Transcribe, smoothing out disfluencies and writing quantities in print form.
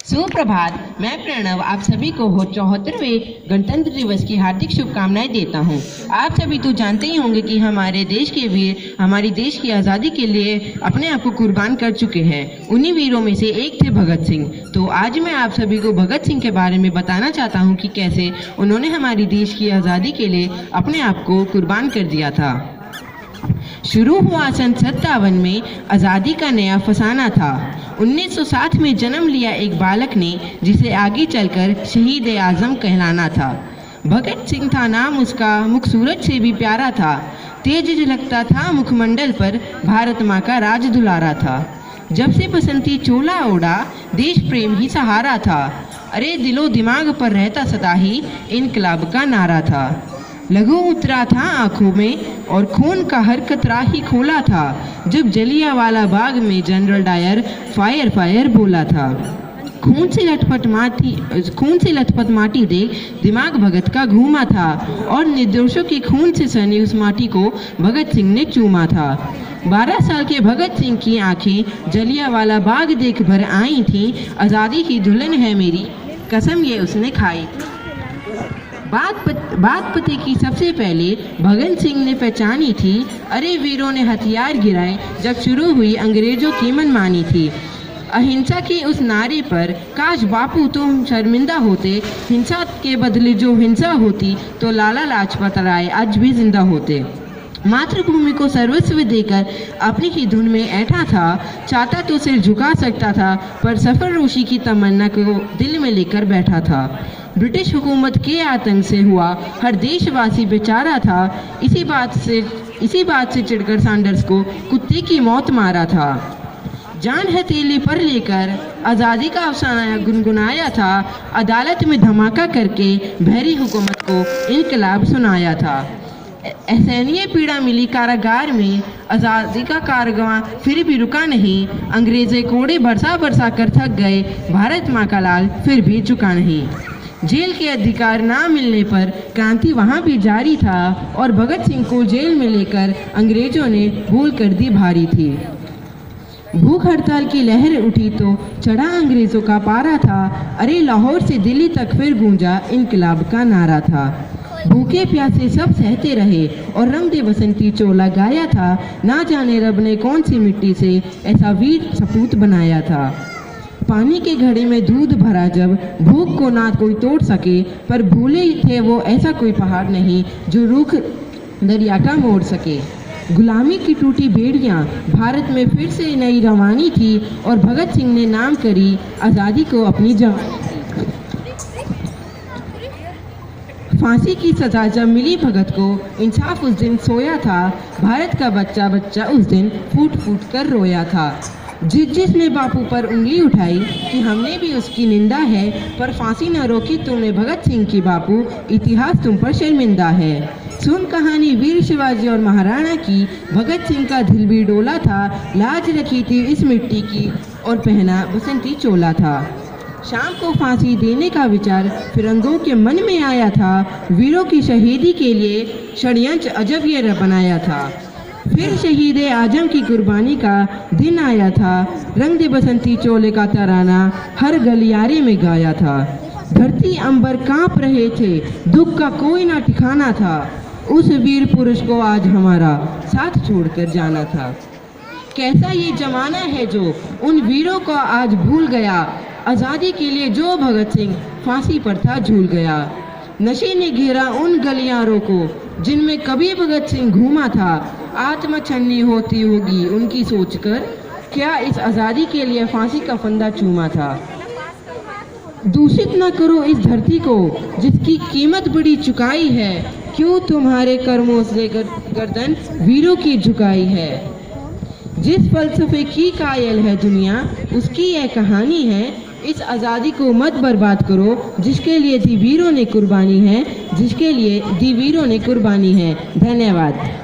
सुप्रभात। मैं प्रणव आप सभी को 74वें गणतंत्र दिवस की हार्दिक शुभकामनाएं देता हूं। आप सभी तो जानते ही होंगे कि हमारे देश के वीर हमारी देश की आज़ादी के लिए अपने आप को कुर्बान कर चुके हैं। उन्हीं वीरों में से एक थे भगत सिंह। तो आज मैं आप सभी को भगत सिंह के बारे में बताना चाहता हूं कि कैसे उन्होंने हमारी देश की आज़ादी के लिए अपने आप को कुर्बान कर दिया था। शुरू हुआ सन 57 में आज़ादी का नया फसाना था। 1960 में जन्म लिया एक बालक ने जिसे आगे चलकर शहीद ए आज़म कहलाना था। भगत सिंह था नाम उसका, मुख सूरज से भी प्यारा था। तेज झलकता था मुखमंडल पर, भारत माँ का राज दुलारा था। जब से बसंती चोला ओढ़ा, देश प्रेम ही सहारा था। अरे दिलो दिमाग पर रहता सदा ही इनकलाब का नारा था। लहू उतरा था आंखों में और खून का हर कतरा ही खोला था, जब जलियांवाला बाग में जनरल डायर फायर फायर बोला था। खून से लथपथ माटी देख दिमाग भगत का घूमा था और निर्दोषों के खून से सनी उस माटी को भगत सिंह ने चूमा था। 12 साल के भगत सिंह की आंखें जलियांवाला बाग देख भर आई थीं। आज़ादी की दुल्हन है मेरी, कसम ये उसने खाई। बात पते की सबसे पहले भगत सिंह ने पहचानी थी। अरे वीरों ने हथियार गिराए जब शुरू हुई अंग्रेजों की मनमानी थी। अहिंसा के उस नारे पर काश बापू तुम शर्मिंदा होते। हिंसा के बदले जो हिंसा होती तो लाला लाजपत राय आज भी जिंदा होते। मातृभूमि को सर्वस्व देकर अपनी ही धुन में ऐठा था। चाहता तो सिर झुका सकता था, पर सरफरोशी की तमन्ना को दिल में लेकर बैठा था। ब्रिटिश हुकूमत के आतंक से हुआ हर देशवासी बेचारा था। इसी बात से चिढ़कर सैंडर्स को कुत्ते की मौत मारा था। जान हथेली पर लेकर आज़ादी का अफसाना गुनगुनाया था। अदालत में धमाका करके बहरी हुकूमत को इनकलाब सुनाया था। असहनीय पीड़ा मिली कारागार में, आज़ादी का कारवां फिर भी रुका नहीं। अंग्रेज़े कोड़े बरसा बरसा कर थक गए, भारत माँ का लाल फिर भी झुका नहीं। जेल के अधिकार ना मिलने पर क्रांति वहाँ भी जारी था और भगत सिंह को जेल में लेकर अंग्रेजों ने भूल कर दी भारी थी। भूख हड़ताल की लहर उठी तो चढ़ा अंग्रेजों का पारा था। अरे लाहौर से दिल्ली तक फिर गूंजा इनकलाब का नारा था। भूखे प्यासे सब सहते रहे और रंग दे बसंती चोला गाया था। ना जाने रब ने कौन सी मिट्टी से ऐसा वीर सपूत बनाया था। पानी के घड़े में दूध भरा जब, भूख को ना कोई तोड़ सके, पर भूले थे वो ऐसा कोई पहाड़ नहीं जो रूख दरिया का मोड़ सके। गुलामी की टूटी बेड़ियां भारत में फिर से नई रवानी थी और भगत सिंह ने नाम करी आज़ादी को अपनी जवानी। फांसी की सजा जब मिली भगत को, इंसाफ उस दिन सोया था। भारत का बच्चा बच्चा उस दिन फूट फूट कर रोया था। जिसने बापू पर उंगली उठाई कि हमने भी उसकी निंदा है, पर फांसी न रोकी तुमने भगत सिंह की बापू, इतिहास तुम पर शर्मिंदा है। सुन कहानी वीर शिवाजी और महाराणा की, भगत सिंह का दिल भी डोला था। लाज रखी थी इस मिट्टी की और पहना बसंती चोला था। शाम को फांसी देने का विचार फिरंगों के मन में आया था। वीरों की शहीदी के लिए षड्यंत्र अजब ये बनाया था। फिर शहीद ए आज़म की कुर्बानी का दिन आया था। रंग दे बसंती चोले का तराना हर गलियारे में गाया था। धरती अंबर कांप रहे थे, दुख का कोई ना ठिकाना था। उस वीर पुरुष को आज हमारा साथ छोड़कर जाना था। कैसा ये जमाना है जो उन वीरों को आज भूल गया। आज़ादी के लिए जो भगत सिंह फांसी पर था झूल गया। नशे ने घेरा उन गलियारों को जिनमें कभी भगत सिंह घूमा था। आत्मा छन्नी होती होगी उनकी सोचकर, क्या इस आज़ादी के लिए फांसी का फंदा चूमा था। दूषित न करो इस धरती को जिसकी कीमत बड़ी चुकाई है। क्यों तुम्हारे कर्मों से गर्दन वीरों की झुकाई है। जिस फलसफे की कायल है दुनिया, उसकी यह कहानी है। इस आज़ादी को मत बर्बाद करो जिसके लिए दी वीरों ने कुर्बानी है, जिसके लिए दी वीरों ने कुर्बानी है। धन्यवाद।